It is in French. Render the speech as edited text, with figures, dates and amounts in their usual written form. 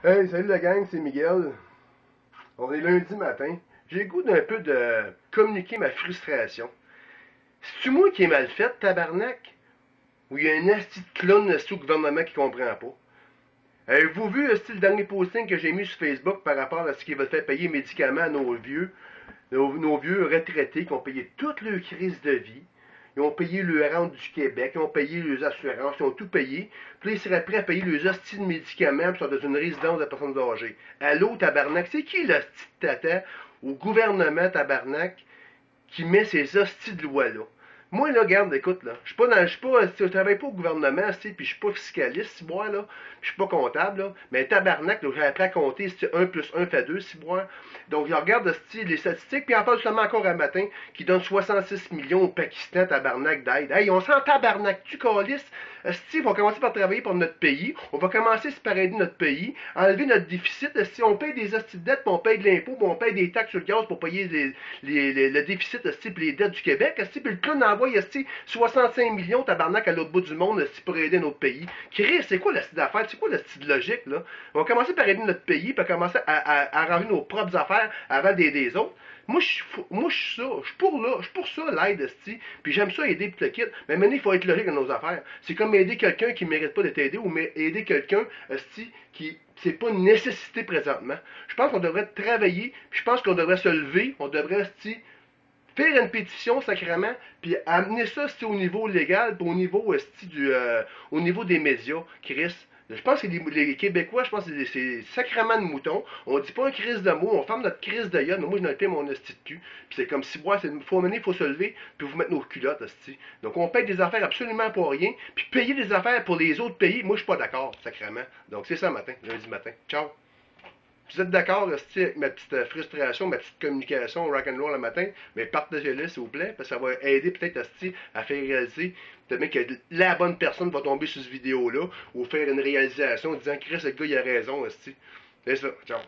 Hey, salut la gang, c'est Miguel. On est lundi matin. J'ai le goût d'un peu de communiquer ma frustration. C'est-tu moi qui est mal fait, tabarnak? Ou il y a un asti de clown asti au gouvernement qui comprend pas? Avez-vous vu asti, le dernier posting que j'ai mis sur Facebook par rapport à ce qu'ils veulent faire payer médicaments à nos vieux, nos vieux retraités qui ont payé toute leur crise de vie? Ils ont payé le rente du Québec, ils ont payé les assurances, ils ont tout payé. Puis là, ils seraient prêts à payer les hosties de médicaments, puis ils sont dans une résidence de personnes âgées. Allô, tabarnak, c'est qui l'hostie de tata au gouvernement, tabarnak, qui met ces hosties de loi-là? Moi, là, regarde, écoute, là, je travaille pas au gouvernement, puis je suis pas fiscaliste, si moi, là, je suis pas comptable, là, mais tabarnak, là, j'ai appris à compter, si 1 plus 1 fait 2, si moi. Donc, je regarde, les statistiques, puis en parle justement encore un matin, qui donne 66 millions au Pakistan, tabarnak, d'aide. Hey, on s'en tabarnak, tu calisses. Si, on va commencer par travailler pour notre pays, on va commencer par aider notre pays, enlever notre déficit. Si on paye des hosties de dettes, puis on paye de l'impôt, puis on paye des taxes sur le gaz pour payer le déficit, puis les dettes du Québec, puis le clown envoie 65 millions, tabarnak, à l'autre bout du monde, pour aider notre pays. Chris, c'est quoi la style d'affaires? C'est quoi la style de logique, là? On va commencer par aider notre pays, puis commencer à arranger nos propres affaires avant d'aider les autres. Moi, je suis ça. Je suis pour ça, l'aide, esti. Puis j'aime ça aider, puis le kit. Mais maintenant, il faut être logique dans nos affaires. C'est comme aider quelqu'un qui ne mérite pas d'être aidé ou aider quelqu'un, esti, qui c'est pas une nécessité présentement. Je pense qu'on devrait travailler, puis je pense qu'on devrait se lever, on devrait, esti, faire une pétition sacrément, puis amener ça au niveau légal, puis au niveau, au niveau des médias, Chris. Je pense que les Québécois, je pense que c'est sacrément de moutons. On dit pas un crise de mots, on ferme notre crise de gueule, mais moi je n'ai pas mon esti de cul. Puis c'est comme si, ouais, il faut se lever, puis vous mettre nos culottes, esti. Donc on paye des affaires absolument pour rien, puis payer des affaires pour les autres pays, moi je suis pas d'accord, sacrément. Donc c'est ça matin, lundi matin. Ciao! Vous êtes d'accord avec ma petite frustration, ma petite communication rock'n'roll le matin, mais partagez-le s'il vous plaît, parce que ça va aider peut-être à faire réaliser, peut-être que la bonne personne va tomber sur cette vidéo-là, ou faire une réalisation en disant Chris, le gars il a raison, c'est ça. Ciao.